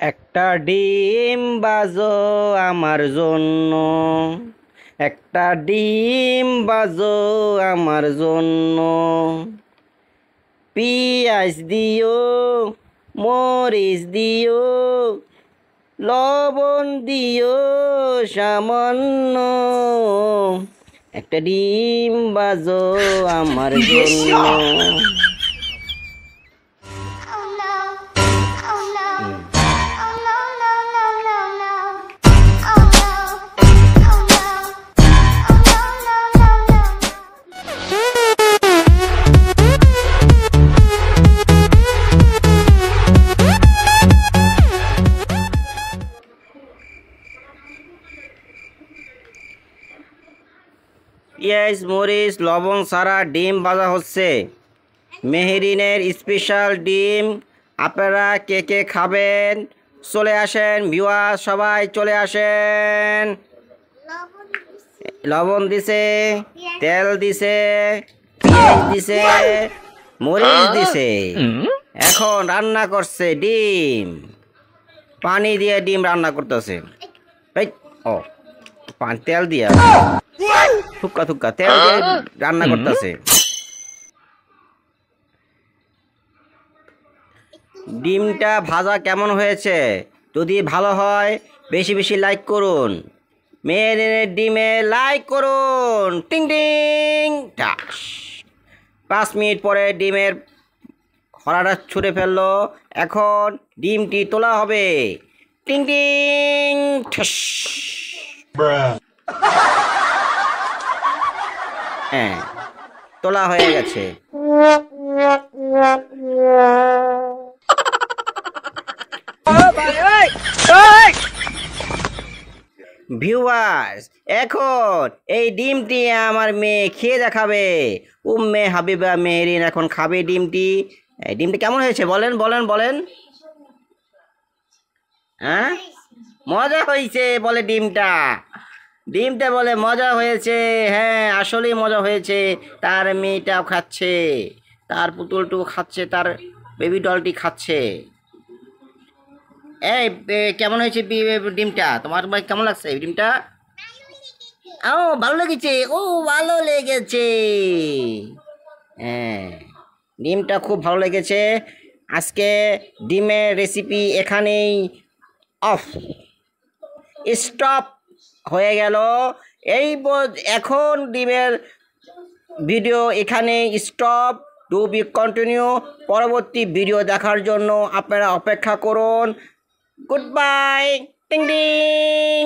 একটা ডিম বাজো আমার জন্য, একটা ডিম বাজো আমার জন্য। পিঁয়াজ দিও, মরিচ দিও, লবণ দিও সামান্য। একটা ডিম বাজো আমার জন্য। পেঁয়াজ মরিচ লবণ ছাড়া ডিম ভাজা হচ্ছে। মেহেরিনের স্পেশাল ডিম। আপনারা কে কে খাবেন চলে আসেন, ভিউয়ার সবাই চলে আসেন। লবণ দিছে, তেল দিছে, পেঁয়াজ দিছে, মরিচ দিছে। এখন রান্না করছে ডিম, পানি দিয়ে ডিম রান্না করতেছে। ও তেল দিয়া থুক্কা থুক্কা তেল দিয়ে রান্না করতেছে। ডিমটা ভাজা কেমন হয়েছে? যদি ভালো হয় বেশি বেশি লাইক করুন। মেয়েদের ডিমে লাইক করুন, টিং টিং টাস। 5 মিনিট পরে ডিমের খড়াটা ছুঁড়ে ফেললো। এখন ডিমটি তোলা হবে, টিং টিং ঠাস। হ্যাঁ, তোলা হয়ে গেছে। ভিউয়ার্স, এখন এই ডিমটি আমার মেয়ে খেয়ে দেখাবে। উম্মে হাবিবা মেহেরিন এখন খাবে ডিমটি। ডিমটা কেমন হয়েছে বলেন বলেন বলেন। হ্যাঁ, মজা হয়েছে বলে ডিমটা। ডিমটা বলে মজা হয়েছে। হ্যাঁ, আসলেই মজা হয়েছে। তার মেয়েটাও খাচ্ছে, তার পুতুলটুকু খাচ্ছে, তার বেবি ডলটি খাচ্ছে। এই কেমন হয়েছে ডিমটা? তোমার কেমন লাগছে এই ডিমটা? ও ভালো লেগেছে, ও ভালো লেগেছে। হ্যাঁ, ডিমটা খুব ভালো লেগেছে। আজকে ডিমের রেসিপি এখানেই অফ, স্টপ হয়ে গেল। এখন ডিমের ভিডিও এখানে স্টপ। To be continue. পরবর্তী ভিডিও দেখার জন্য আপনারা অপেক্ষা করুন। গুড বাই, টিং টিং।